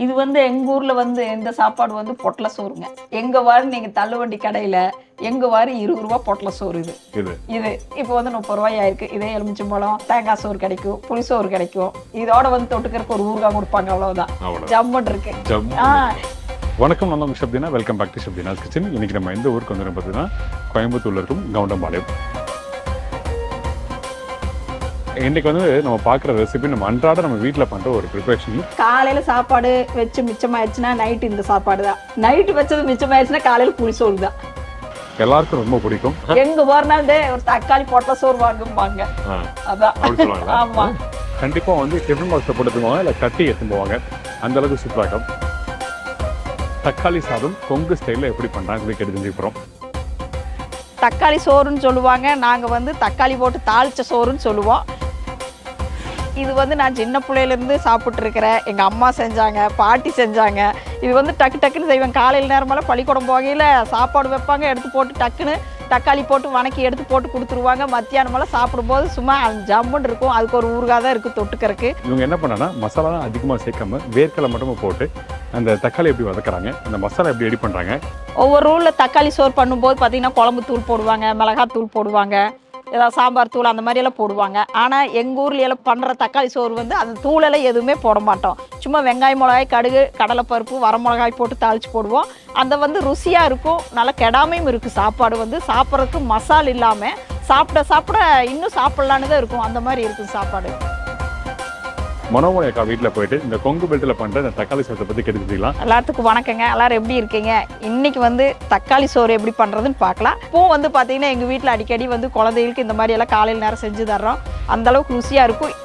இது வந்து எங்க ஊர்ல வந்து இந்த சாப்பாடு வந்து பொட்டல சோறுங்க. எங்க வாரு நீங்க தள்ளுவண்டி கடையில எங்க வாரு 20 ரூபா பொட்டல சோறு இது. இது இப்போ வந்து 30 ரூபாய் ஆயிருக்கு. இதே எலுமிச்சம்பழம் தேங்காய் சோறு கிடைக்கும், புளி சோறு கிடைக்கும். இதோட வந்து தொட்டுக்கிறதுக்கு ஒரு ஊறுகாய் கொடுப்பாங்க, அவ்வளவுதான். ஜம்முன் இருக்கு. வணக்கம், நான் உங்க Shabdina. Welcome back to Shabdina's kitchen. இன்னைக்கு நம்ம எந்த ஊருக்கு வந்து பார்த்தீங்கன்னா கோயம்புத்தூர்ல இருக்கும் கவுண்டம்பாளையம். இன்னைக்கு வந்து நம்ம பார்க்குற ரெசிபி நம்ம அன்றாட நம்ம வீட்டில் பண்ணுற ஒரு ப்ரிப்பரேஷன். காலையில சாப்பாடு வச்சு மிச்சமாயிடுச்சுன்னா நைட்டு இந்த சாப்பாடு தான். நைட்டு வச்சது மிச்சமாயிடுச்சுன்னா காலையில புளி சோறு தான். எல்லாருக்கும் ரொம்ப பிடிக்கும். எங்க போறனாலே ஒரு தக்காளி பொட்டல சோறு வாங்குவாங்க. அதான். ஆமா, கண்டிப்பா வந்து டிஃபன் பாக்ஸ்ல போட்டு போவாங்க, இல்லை கட்டி எடுத்து போவாங்க. அந்த அளவுக்கு சூப்பராக இருக்கும். தக்காளி சாதம் கொங்கு ஸ்டைலில் எப்படி பண்ணுறாங்க கேட்டு தெரிஞ்சுக்கிறோம். தக்காளி சோறுன்னு சொல்லுவாங்க, நாங்கள் வந்து தக்காளி போட்டு தாளிச்ச சோறுன்னு சொல்லுவோம். இது வந்து நான் சின்ன பிள்ளையிலேருந்து சாப்பிட்ருக்கிறேன். எங்கள் அம்மா செஞ்சாங்க, பாட்டி செஞ்சாங்க. இது வந்து டக்கு டக்குன்னு செய்வேன். காலையில் நேரமெல்லாம் பள்ளிக்கூடம் போகையில் சாப்பாடு வைப்பாங்க, எடுத்து போட்டு டக்குன்னு தக்காளி போட்டு வணக்கி எடுத்து போட்டு கொடுத்துருவாங்க. மத்தியானமெல்லாம் சாப்பிடும்போது சும்மா ஜம்முன்னு இருக்கும். அதுக்கு ஒரு ஊறுகாய் தான் இருக்குது தொட்டுக்கிறதுக்கு. இவங்க என்ன பண்ணாங்கன்னா மசாலா அதிகமாக சேர்க்காம வேர்க்கடலை மட்டும் போட்டு அந்த தக்காளி எப்படி வதக்குறாங்க, அந்த மசாலா எப்படி ரெடி பண்ணுறாங்க. ஒவ்வொரு ஊரில் தக்காளி சோறு பண்ணும்போது பார்த்தீங்கன்னா குழம்பு தூள் போடுவாங்க, மிளகாய் தூள் போடுவாங்க, ஏதாவது சாம்பார் தூள் அந்த மாதிரியெல்லாம் போடுவாங்க. ஆனால் எங்கள் ஊரில் எல்லாம் பண்ணுற தக்காளி சோறு வந்து அந்த தூளெல்லாம் எதுவுமே போட மாட்டோம். சும்மா வெங்காயம், மிளகாய், கடுகு, கடலைப்பருப்பு, வரமிளகாய் போட்டு தாளித்து போடுவோம். அந்த வந்து ருசியாக இருக்கும், நல்லா கெடாமையும் இருக்குது. சாப்பாடு வந்து சாப்பிட்றதுக்கு மசால் இல்லாமல் சாப்பிட சாப்பிட இன்னும் சாப்பிட்லான்னு தான் இருக்கும். அந்த மாதிரி இருக்கும் சாப்பாடு. மனோமணி அக்கா வீட்டில் போயிட்டு இந்த கொங்கு பெல்ட்டில் பண்ணுற இந்த தக்காளி சாதத்தை பற்றி கேட்டுக்கலாம். எல்லாத்துக்கும் வணக்கங்க. எல்லாரும் எப்படி இருக்கீங்க? இன்னைக்கு வந்து தக்காளி சோறு எப்படி பண்ணுறதுன்னு பார்க்கலாம். இப்போ வந்து பார்த்தீங்கன்னா எங்கள் வீட்டில் அடிக்கடி வந்து குழந்தைகளுக்கு இந்த மாதிரி எல்லாம் காலையில் நேரம் செஞ்சு தர்றோம். அந்த அளவுக்கு ருசியாக இருக்கும்.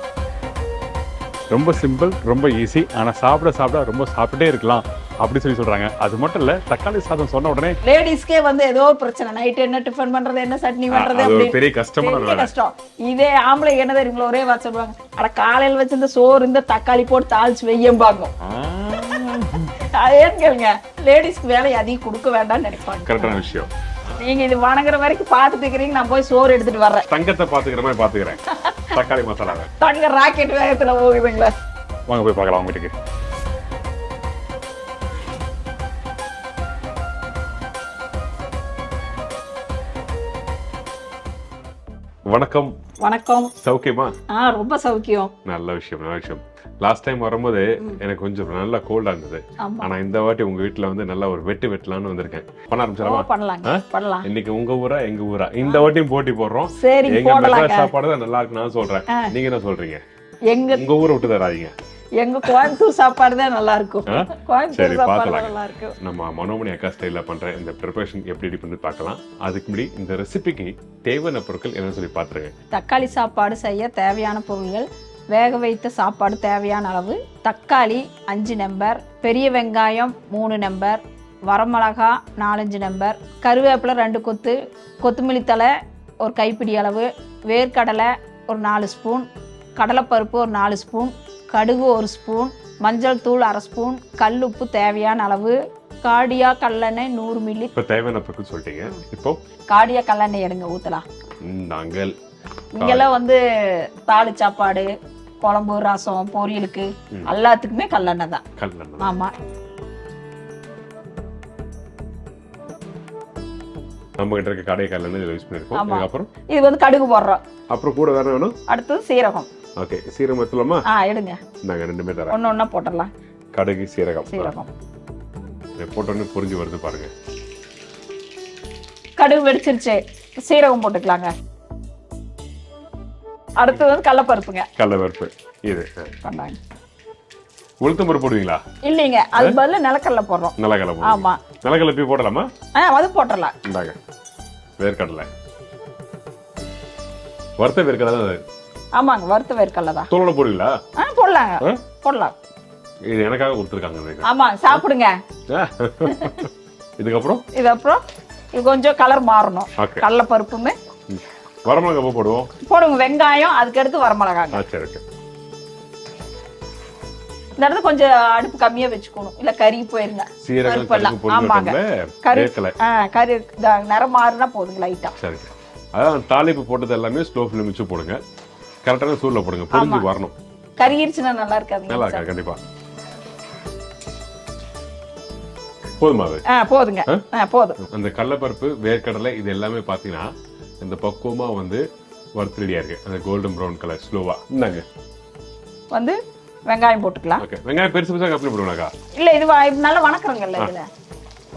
ரொம்ப சிம்பிள், ரொம்ப ஈஸி. ஆனால் சாப்பிட சாப்பிட ரொம்ப சாப்பிட்டே இருக்கலாம் அப்படி சொல்றாங்க. அது மட்டும் இல்ல, தக்காளி சாதம் சொன்ன உடனே லேடிஸ்க்கே வந்து ஏதோ ஒரு பிரச்சனை. நைட் என்ன டிஃபன் பண்றது, என்ன சட்னி பண்றது, அது பெரிய கஷ்டம். இதே ஆம்பளை என்ன தெரியுங்களா, ஒரே வார்த்தை சொல்லுவாங்க, அட காலையில வச்சு இந்த சோறு இந்த தக்காளி போட்டு தாளிச்சு வையம்பாங்க. ஏன்னு கேளுங்க, லேடிஸ்க்கு வேலை அதிகம் கொடுக்க வேண்டாம்னு நினைப்பாங்க. கரெக்டான விஷயம். நீங்க இது வணங்குற வரைக்கும் பாத்துட்டு இருக்கிறீங்க, நான் போய் சோறு எடுத்துட்டு வர்றேன். தங்கத்தை பாத்துக்கிற மாதிரி பாத்துக்கிறேன். தக்காளி மசாலாவை தங்க ராக்கெட் வேகத்துல போகுதுங்களா. வாங்க போய் பார்க்கலாம் வீட்டுக்கு. வணக்கம். வணக்கம். சௌக்கியமா? ரொம்ப சௌக்கியம். நல்ல விஷயம், நல்ல விஷயம். லாஸ்ட் டைம் வரும்போது எனக்கு கொஞ்சம் நல்லா கோல்டா இருந்தது. ஆனா இந்த வாட்டி உங்க வீட்டுல வந்து நல்லா ஒரு வெட்டலாம்னு வந்திருக்கேன். பண்ண ஆரம்பிச்சலாமா? பண்ணலாம். இன்னைக்கு உங்க ஊரா எங்க ஊரா இந்த வாட்டியும் போட்டி போடுறோம். சரி, எங்க மெட்ராஸ் சாப்பாடு தான் நல்லா இருக்கு நான் சொல்றேன். நீங்க என்ன சொல்றீங்க? உங்க ஊரை விட்டு தராதீங்க. எங்க கோயம்புத்தூர் சாப்பாடு தான் நல்லா இருக்கும். சரி, பார்க்கலாம். நம்ம மனோமணி அக்கா ஸ்டைல பண்ற இந்த ப்ரிப்பரேஷன் எப்படி ரெடி பண்ணி பார்க்கலாம். அதுக்கு முன்னாடி இந்த ரெசிபிக்கு தேவையான பொருட்கள் என்னன்னு சொல்லி பாத்துருங்க. தக்காளி சாப்பாடு செய்ய தேவையான பொருட்கள்: வேக வைத்த சாப்பாடு தேவையான அளவு, தக்காளி 5 நம்பர், பெரிய வெங்காயம் 3 நம்பர், வரமிளகா 4-5 நம்பர், கருவேப்பிலை 2 கொத்து, கொத்தமல்லி தழை ஒரு கைப்பிடி அளவு, வேர்க்கடலை ஒரு 4 ஸ்பூன், கடலைப்பருப்பு ஒரு 4 ஸ்பூன், கடுகு 1 ஸ்பூன், மஞ்சள் தூள் 1/2 ஸ்பூன், கல் உப்பு தேவையான அளவு, காடியா கல்லெண்ணெய் 100 மில்லி. இப்போ தேவையான பொருட்கள் சொல்லிட்டீங்க. இப்போ காடியா கல்லெண்ணெய் எடுங்க, ஊற்றலாம். நாங்கள் இங்கெல்லாம் வந்து தாளி சாப்பாடு, குழம்பு, ரசம், பொரியலுக்கு எல்லாத்துக்குமே கல்லெண்ணெய் தான். கல்லெண்ணெய். ஆமா. நம்ம கிட்ட இருக்க கடை கல்லெண்ணெய் யூஸ் பண்ணிருக்கோம். அப்புறம் இது வந்து கடுகு போடுறோம். அப்புறம் கூட வேற வேணும். அடுத்தது சீரகம். ஓகே, சீரகம் எடுத்துலாமா? எடுங்க. நாங்க ரெண்டுமே தரோம். ஒண்ணு போட்டுடலாம். கடுகு, சீரகம். போட்டோன்னு புரிஞ்சு வருது பாருங்க. கடுகு வெடிச்சிருச்சு, சீரகம் போட்டுக்கலாங்க. அடுத்தது வந்து கடலைப்பருப்புங்க. கடலைப்பருப்பு இது பண்ணாங்க. உளுத்தம் பருப்பு போடுவீங்களா? இல்லைங்க, அது பதிலா நிலக்கடலை போடுறோம். நிலக்கடலை. ஆமா, நிலக்கடலை போய் போடலாமா? அது போட்டுடலாம். இந்தாங்க வேர்க்கடலை. வறுத்த வேர்க்கடலை தான். ஆமாங்க, வறுத்த வேர்க்கடலை தான். தோலோட போடுவீங்களா? போடலாங்க, போடலாம். இது எனக்காக கொடுத்துருக்காங்க. ஆமா, சாப்பிடுங்க. இதுக்கப்புறம் இது கொஞ்சம் கலர் மாறணும். கடலை பருப்புமே. வரமிளகா போடுவோம். போடுங்க. வெங்காயம், அதுக்கு அடுத்து வரமிளகாங்க. சரி, ஓகே. இந்த இடத்துல கொஞ்சம் அடுப்பு கம்மியா வச்சுக்கணும், இல்ல கறி போயிருங்க. ஆமாங்க, கறி நிறம் மாறினா போதுங்க லைட்டா. சரி, அதான் தாளிப்பு போட்டது எல்லாமே ஸ்லோ ஃப்ளேம் வச்சு போடுங்க. கரெக்டான சூடுல போடுங்க, பொரிஞ்சு வரணும். கறியிருச்சுன்னா நல்லா இருக்காது. நல்லா இருக்கா? கண்டிப்பா. போதுமா அது? போதுங்க. போதும். அந்த கடலைப்பருப்பு வேர்க்கடலை இது எல்லாமே பாத்தீங்கன்னா இந்த பக்குவமா வந்து வறுத்து ரெடியா இருக்கு. அந்த கோல்டன் ப்ரௌன் கலர் ஸ்லோவா. இந்தாங்க வந்து வெங்காயம் போட்டுக்கலாம். ஓகே. வெங்காயம் பெருசு பெருசா கட் பண்ணி போடுவாங்கக்கா? இல்ல இது நல்லா வணக்குறோங்கல்ல. இதுல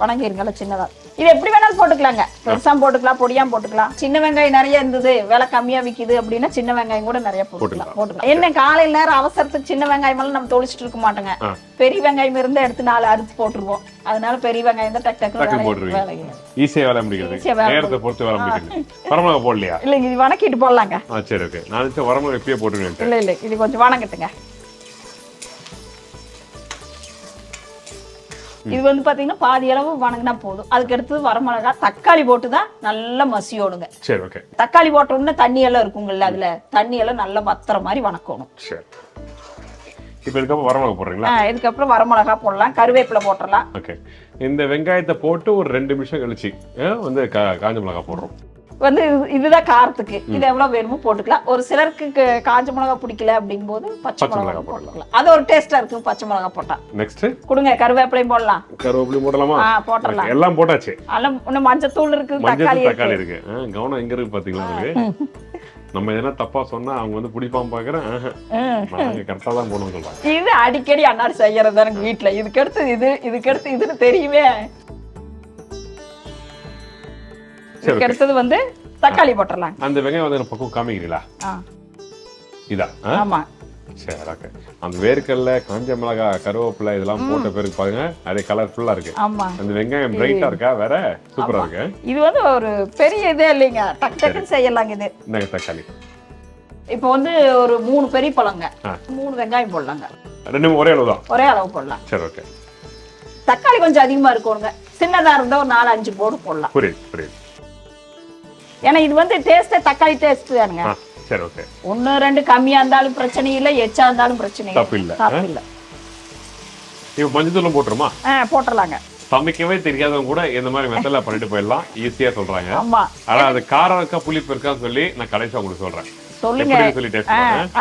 வணங்கிருங்கல்ல சின்னதா. இது எப்படி வேணாலும் போட்டுக்கலாங்க. பெருசாம் போட்டுக்கலாம், பொடியாம் போட்டுக்கலாம். சின்ன வெங்காயம் நிறைய இருந்தது, விலை கம்மியா விக்குது அப்படின்னா சின்ன வெங்காயம் கூட நிறைய போட்டுக்கலாம். என்ன காலையில நேரம் அவசரத்துக்கு சின்ன வெங்காயம் எல்லாம் நம்ம தொளிச்சிட்டு இருக்க மாட்டோங்க. பெரிய வெங்காயம் இருந்தா எடுத்து 4 அறுத்து போட்டுருவோம். அதனால பெரிய வெங்காயம் தான் டக் டக்கு வேலை ஈஸியா வேலை முடிக்கிறது. நேரத்தை பொறுத்து வேலை முடிக்கிறது. வரமிளகா போடலையா? இல்ல இது வணக்கிட்டு போடலாங்க. சரி ஓகே. நான் நினைச்ச வரமிளகா எப்பயே போட்டுருவேன். இல்ல இது கொஞ்சம் வணங்கட்டுங்க. இது வந்து பாத்தீங்கன்னா பாதி அளவு வணங்கினா போதும். அதுக்கு அடுத்து வரமிளகா, தக்காளி போட்டுதான் நல்லா மசியோடுங்க. சரி ஓகே. தக்காளி போட்ட உடனே தண்ணி எல்லாம் இருக்குங்கல்ல, அதுல தண்ணி எல்லாம் நல்லா வத்துற மாதிரி வணக்கணும். சரி. இப்போ இதுக்கப்புறம் வரமிளகா போடுறீங்களா? இதுக்கப்புறம் வரமிளகா போடலாம், கருவேப்பிலை போட்டுடலாம். ஓகே. இந்த வெங்காயத்தை போட்டு ஒரு 2 நிமிஷம் கழிச்சு வந்து காஞ்ச மிளகா போடுறோம். வந்து இதுதான் காரத்துக்கு. இது எவ்வளவு வேணுமோ போட்டுக்கலாம். ஒரு சிலருக்கு காஞ்ச மிளகா பிடிக்கல அப்படிங்கும் போது பச்சை மிளகா போட்டுக்கலாம். அது ஒரு டேஸ்டா இருக்கு பச்சை மிளகா போட்டா. நெக்ஸ்ட் கொடுங்க, கருவேப்பிலையும் போடலாம். கருவேப்பிலையும் போடலாமா? போடலாம். எல்லாம் போட்டாச்சு. இன்னும் மஞ்சள் தூள் இருக்கு, தக்காளி இருக்கு. கவனம் எங்க இருக்கு பாத்தீங்களா உங்களுக்கு? நம்ம எதனா தப்பா சொன்னா அவங்க வந்து பிடிப்பாம பாக்குறேன். நாங்க கரெக்டா தான் போடணும்னு சொல்றாங்க. இது அடிக்கடி அண்ணாடி செய்யறது எனக்கு வீட்டுல. இதுக்கு இதுன்னு தெரியுமே. அடுத்தது வந்து தக்காளி போட்டுடலாம். அந்த வெங்காயம் வந்து பக்கம் காமிக்கிறீங்களா? இதா? ஆமா. சரி ஓகே. அந்த வேர்க்கடலை, காஞ்ச மிளகா, கருவேப்பிலை இதெல்லாம் போட்ட பிறகு பாருங்க அதே கலர்ஃபுல்லா இருக்கு. ஆமா. அந்த வெங்காயம் பிரைட்டா இருக்கா? வேற சூப்பரா இருக்கு. இது வந்து ஒரு பெரிய இதே இல்லைங்க, டக் டக்குன்னு செய்யலாங்க இது. இந்த தக்காளி இப்போ வந்து ஒரு 3 பெரிய பழங்க, 3 வெங்காயம் போடலாங்க. 2 ஒரே அளவு தான்? ஒரே அளவு போடலாம். சரி ஓகே. தக்காளி கொஞ்சம் அதிகமா இருக்குங்க. சின்னதா இருந்தா ஒரு 4-5 போடலாம். புரியுது. ஏன்னா இது வந்து டேஸ்ட் தக்காளி டேஸ்ட் தானுங்க. சரி ஓகே. 1-2 கம்மியா இருந்தாலும் பிரச்சனை இல்ல, எச்சா இருந்தாலும் பிரச்சனை இல்ல. தப்பு இல்ல. இப்போ மஞ்சள் போட்டுருமா? போட்டுறலாங்க. சமைக்கவே தெரியாதவங்க கூட இந்த மாதிரி மெத்தட்ல பண்ணிட்டு போயிடலாம். ஈஸியா சொல்றாங்க. ஆமா. ஆனா அது காரம் இருக்கா புளிப்பு இருக்கான்னு சொல்லி நான் கடைசியா உங்களுக்கு சொல்றேன். சொல்லுங்க.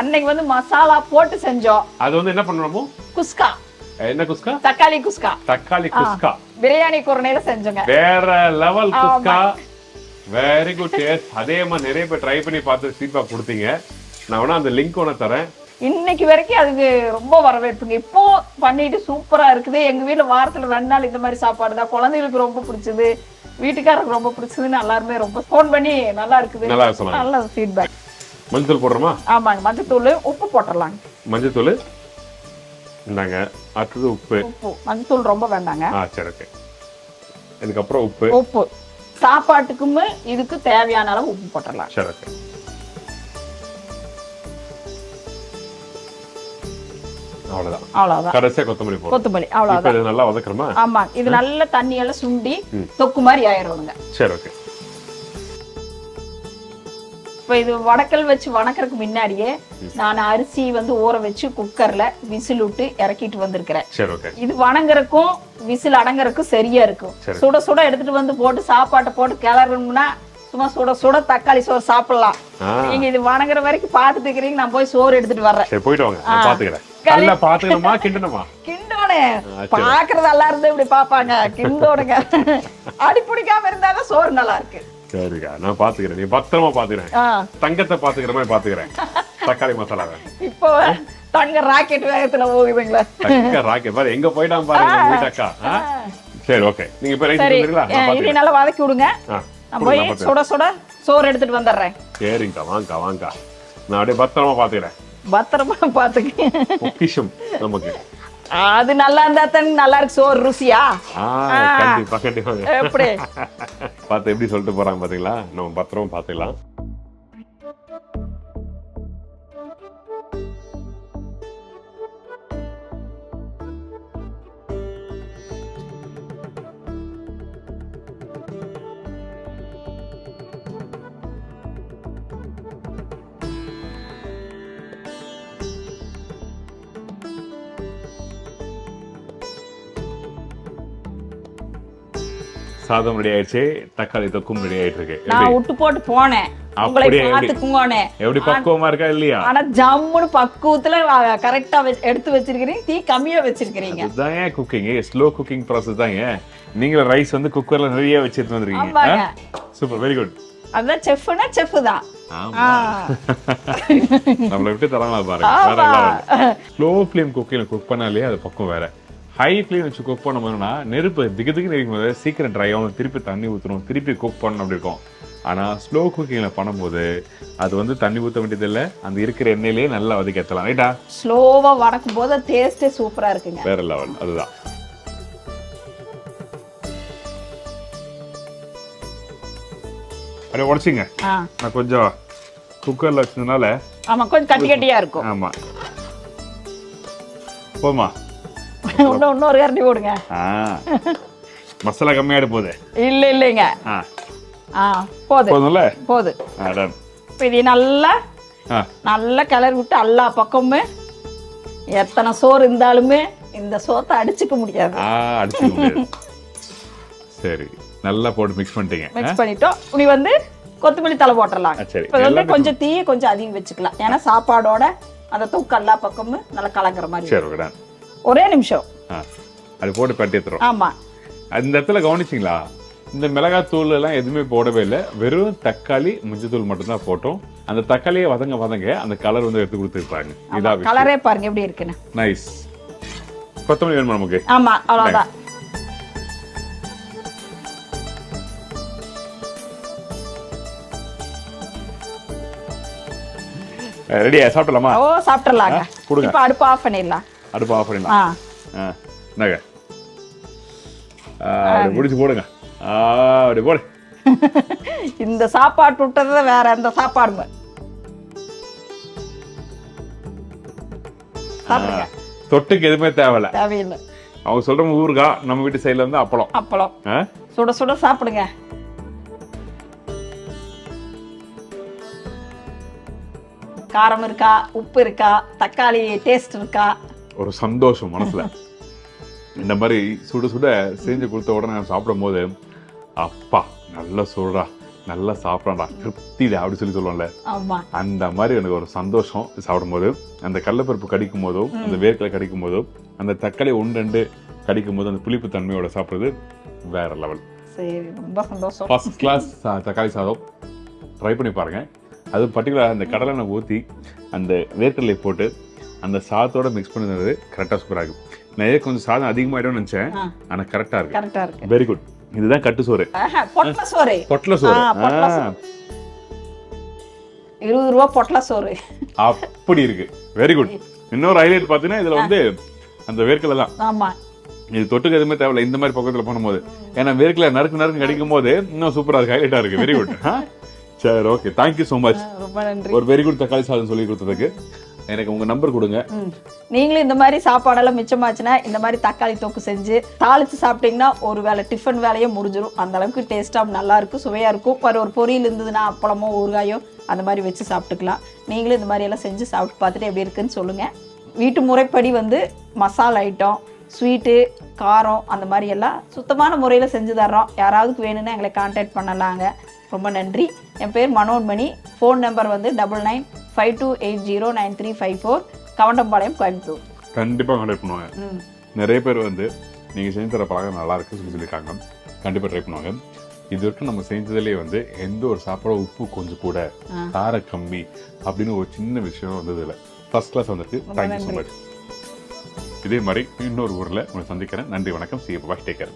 அன்னைக்கு வந்து மசாலா போட்டு செஞ்சோம். அது வந்து என்ன பண்ணணுமோ? குஸ்கா. என்ன குஸ்கா? தக்காளி குஸ்கா. தக்காளி குஸ்கா. பிரியாணி குருணையில செஞ்சோங்க. வேற level kuska. Very good taste. அதே மாதிரி நிறைய பேர் ட்ரை பண்ணி பார்த்து ஃபீட்பேக் கொடுத்தீங்க. நான் வேணா அந்த லிங்க் ஒன்று தரேன். இன்னைக்கு வரைக்கும் அதுக்கு ரொம்ப வரவேற்புங்க. இப்போ பண்ணிட்டு சூப்பரா இருக்குது. எங்க வீட்டுல வாரத்துல 2 நாள் இந்த மாதிரி சாப்பாடு தான். குழந்தைகளுக்கு ரொம்ப பிடிச்சது, வீட்டுக்காரருக்கு ரொம்ப பிடிச்சதுன்னு எல்லாருமே ரொம்ப ஃபோன் பண்ணி நல்லா இருக்குது, நல்ல ஃபீட்பேக். மஞ்சள் போடுறோமா? ஆமாங்க. மஞ்சள் தூள், உப்பு போட்டுடலாங்க. மஞ்சள் தூள் இந்தாங்க. அடுத்தது உப்பு. மஞ்சள் தூள் ரொம்ப வேண்டாங்க. சரி ஓகே. இதுக்கப்புறம் உப்பு சாப்பாட்டுக்கும் இதுக்கு தேவையான அளவு உப்பு போட்டுடலாம். சரி ஓகே. அவ்வளவுதான். கடைசியா கொத்தமல்லி அவ்வளவுதான். இது நல்லா வதக்குறோமா? ஆமா. இது நல்ல தண்ணி எல்லாம் சுண்டி தொக்கு மாதிரி ஆயிரணுங்க. சரி ஓகே. இப்போ இது வடக்கல் வச்சு வணக்கறதுக்கு முன்னாடியே நான் அரிசி வந்து ஊற வச்சு குக்கர்ல விசில் விட்டு இறக்கிட்டு வந்திருக்கிறேன். சரி ஓகே. இது வணங்குறதுக்கும் விசில் அடங்குறதுக்கும் சரியா இருக்கும். சுட சுட எடுத்துட்டு வந்து போட்டு சாப்பாட்டை போட்டு கிளறணும்னா சும்மா சுட சுட தக்காளி சோறு சாப்பிடலாம். நீங்க இது வணங்குற வரைக்கும் பாத்துட்டு இருக்கிறீங்க. நான் போய் சோறு எடுத்துட்டு வர்றேன். சரி போயிட்டு வாங்க. நான் பாத்துக்கிறேன். கல்ல பாத்துக்கணுமா கிண்டணுமா? கிண்டோனே. பாக்குறது எல்லாரும் இப்படி பாப்பாங்க. கிண்டோடுங்க. அடி பிடிக்காம இருந்தாலும் சோறு நல்லா இருக்கு. சரிக்கா, நான் பாத்துக்கிறேன். நீ பத்திரமா பாத்துக்கிறேன். தங்கத்தை பாத்துக்கிற மாதிரி பாத்துக்கிறேன். தக்காளி மசாலாவை இப்போ தங்க ராக்கெட் வேகத்துல போகுதுங்களா? தங்க ராக்கெட் பாரு எங்க போயிட்டான் பாருங்க வீட்டக்கா. சரி ஓகே. நீங்க இப்ப ரைஸ் பண்ணுவீங்களா? இதை நல்லா வதக்கி விடுங்க. நான் போய் சுட சுட சோறு எடுத்துட்டு வந்துடுறேன். சரிங்கக்கா, வாங்க. நான் அப்படியே பத்திரமா பாத்துக்கிறேன். பத்திரமா பாத்துக்க. பொக்கிஷம் நமக்கு. அது நல்லா இருந்தா தான் நல்லா இருக்கு சோறு ருசியா. கண்டிப்பா. எப்படி பார்த்து எப்படி சொல்லிட்டு போறாங்க பாத்தீங்களா? நம்ம பத்திரமா பாத்துக்கலாம். சாதம் ரெடி ஆயிடுச்சு. தக்காளி தொக்கும் ரெடி ஆயிட்டு இருக்கு. நான் விட்டு போட்டு போனேன். உங்களை அப்படியே பார்த்துக்குங்கோனே. எப்படி பக்குவமா இருக்கா இல்லையா? ஆனா ஜம்முன்னு பக்குவத்துல கரெக்டா எடுத்து வச்சிருக்கிறீங்க, தீ கம்மியா வச்சிருக்கிறீங்க. அதுதான் ஏன் குக்கிங், ஸ்லோ குக்கிங் ப்ராசஸ் தான். ஏன் நீங்க ரைஸ் வந்து குக்கர்ல நிறைய வச்சிட்டு வந்திருக்கீங்க. ஆமாங்க. Super, very good. அதான் செஃப்னா செஃப் தான். ஆமா. நம்மள விட்டு தரலாம் பாருங்க. ஸ்லோ ஃப்ளேம் குக்கிங்ல குக் பண்ணாலே அது பக்கம் வேற. ஹை ஃப்ளேம் வச்சு குக் பண்ணும்போதுனா நெருப்பு திக்கு திக்கு நெருக்கும் போது சீக்கிரம் ட்ரை ஆகும், திருப்பி தண்ணி ஊற்றணும், திருப்பி குக் பண்ணணும் அப்படி இருக்கும். ஆனால் ஸ்லோ குக்கிங்ல பண்ணும்போது அது வந்து தண்ணி ஊற்ற வேண்டியதில்லை, அந்த இருக்கிற எண்ணெயிலேயே நல்லா வதக்கேற்றலாம். ரைட்டா? ஸ்லோவா வதக்கும் போது டேஸ்டே சூப்பரா இருக்குங்க. வேற லெவல். அதுதான். அப்படியே உடச்சிங்க. நான் கொஞ்சம் குக்கர்ல வச்சதுனால ஆமா கொஞ்சம் கட்டி கட்டியா இருக்கும். ஆமா, போதுமா? இன்னொரு கரண்டி போடுங்க. மசாலா கம்மியாடு போகுது. இல்ல இல்லைங்க, போதும்ல. போது. இப்போ இது நல்லா கிளறி விட்டு எல்லா பக்கமுமே எத்தனை சோறு இருந்தாலுமே இந்த சோத்தை அடிச்சுக்க முடியாது. அடிச்சுக்க முடியாது. சரி, நல்லா போட்டு மிக்ஸ் பண்ணிட்டீங்க. மிக்ஸ் பண்ணிட்டோம். இனி வந்து கொத்தமல்லி தலை போட்டுடலாம். இப்போ வந்து கொஞ்சம் தீயை கொஞ்சம் அதிகம் வச்சுக்கலாம், ஏன்னா சாப்பாடோட அந்த தூக்கு எல்லா பக்கமும் நல்லா கலங்குற மாதிரி. சரி, ஒரே நிமிஷம் அது போட்டு பட்டிடுறோம். ஆமா. அந்த இடத்துல கவனிச்சிங்களா, இந்த மிளகாய் தூள் எல்லாம் எதுவுமே போடவே இல்லை, வெறும் தக்காளி மஞ்சத்தூள் மட்டும் தான் போட்டோம். அந்த தக்காளியை வதங்க அந்த கலர் வந்து எடுத்து கொடுத்துருப்பாங்க. இதான் கலரே பாருங்க எப்படி இருக்குன்னு. நைஸ். கொத்தமல்லி வேணுமா நமக்கு? ஆமா, அவ்வளவுதான். ரெடியா? சாப்பிடலாமா? ஓ, சாப்பிடலாங்க. இப்போ அடுப்பு ஆஃப் பண்ணிடலாம். அடுப்பு ஆஃப் பண்ணிடலாம். என்னங்க முடிச்சு போடுங்க. அப்படி போடு. இந்த சாப்பாடு விட்டது வேற எந்த சாப்பாடு தொட்டுக்கு எதுவுமே தேவையில்லை. அவங்க சொல்ற ஊறுகாய், நம்ம வீட்டு சைடுல இருந்து அப்பளம் சுட சுட சாப்பிடுங்க. காரம் இருக்கா, உப்பு இருக்கா, தக்காளி டேஸ்ட் இருக்கா, ஒரு சந்தோஷம் மனசுல. இந்த மாதிரி சுட சுட செஞ்சு கொடுத்த உடனே நான் சாப்பிடும் போது அப்பா நல்லா சொல்றா, நல்லா சாப்பிட்றான்டா, திருப்திடா அப்படி சொல்லுவோம்ல, அந்த மாதிரி எனக்கு ஒரு சந்தோஷம். சாப்பிடும் போது அந்த கடலைப்பருப்பு கடிக்கும் போதோ, அந்த வேர்க்கலை கடிக்கும் போதோ, அந்த தக்காளி ஒன்று கடிக்கும் போது அந்த புளிப்பு தன்மையோட சாப்பிட்றது வேற லெவல். ரொம்ப சந்தோஷம். ஃபர்ஸ்ட் கிளாஸ் தக்காளி சாதம் ட்ரை பண்ணி பாருங்க. அது பர்டிகுலராக அந்த கடலை ஊற்றி அந்த வேர்க்கடலை போட்டு அந்த சாதத்தோட மிக்ஸ் பண்ணுறது கரெக்டாக சூப்பராக இருக்கும். நான் கொஞ்சம் சாதம் அதிகமாகிடும்னு நினச்சேன், ஆனால் கரெக்டாக இருக்கு. Very good. இதுதான் கட்டு சோறு. பொட்டல சோறு. 20 ரூபா பொட்டல சோறு அப்படி இருக்கு. Very good. இன்னொரு ஹைலைட் பார்த்தீங்கன்னா இதில் வந்து அந்த வேர்க்கடலை தான். ஆமா, இது தொட்டுக்கு எதுவுமே தேவையில்லை இந்த மாதிரி பக்கத்தில் பண்ணும்போது. ஏன்னா வேர்க்கடலை நறுக்கு கடிக்கும் போது இன்னும் சூப்பராக இருக்கு, ஹைலைட்டாக இருக்கு. Very good. சரி, ஓகே, தேங்க்யூ ஸோ மச். ரொம்ப நன்றி. ஒரு வெரி குட் தக்காளி சாதம் சொல்லி கொடுத்ததுக்கு. எனக்கு உங்க நம்பர் கொடுங்க. நீங்களும் இந்த மாதிரி சாப்பாடெல்லாம் மிச்சமாச்சுன்னா இந்த மாதிரி தக்காளி தொக்கு செஞ்சு தாளிச்சு சாப்பிட்டீங்கன்னா ஒரு வேளை டிஃபன் வேலையே முடிஞ்சிடும். அந்த அளவுக்கு டேஸ்ட்டாக நல்லா இருக்கும், சுவையா இருக்கும். ஒரு பொரியல் இருந்ததுன்னா அப்பளமோ ஊறுகாயோ அந்த மாதிரி வச்சு சாப்பிட்டுக்கலாம். நீங்களும் இந்த மாதிரி எல்லாம் செஞ்சு சாப்பிட்டு பார்த்துட்டு எப்படி இருக்குன்னு சொல்லுங்க. வீட்டு முறைப்படி வந்து மசாலா ஐட்டம், ஸ்வீட்டு, காரம் அந்த மாதிரி எல்லாம் சுத்தமான முறையில் செஞ்சு தர்றோம். யாராவதுக்கு வேணும்னா எங்களை கான்டாக்ட் பண்ணலாங்க. ரொம்ப நன்றி. என் பேர் மனோன்மணி. ஃபோன் நம்பர் வந்து 9952809354, கவண்டம்பாளையம், கோயம்புத்தூர். கண்டிப்பாக கான்டாக்ட் பண்ணுவாங்க. நிறைய பேர் வந்து நீங்கள் செஞ்சு தர பழக்கம் நல்லா இருக்குன்னு சொல்லியிருக்காங்க. கண்டிப்பாக ட்ரை பண்ணுவாங்க. இது வரைக்கும் நம்ம செஞ்சதுலேயே வந்து எந்த ஒரு சாப்பாடு உப்பு கொஞ்சம் கூட, கார கம்மி அப்படின்னு ஒரு சின்ன விஷயம் வந்தது இல்லை. ஃபர்ஸ்ட் கிளாஸ் வந்துருக்கு. Thank you so much. இதே மாதிரி இன்னொரு ஊரில் உங்களை சந்திக்கிறேன். நன்றி, வணக்கம். See you. Bye. Take care.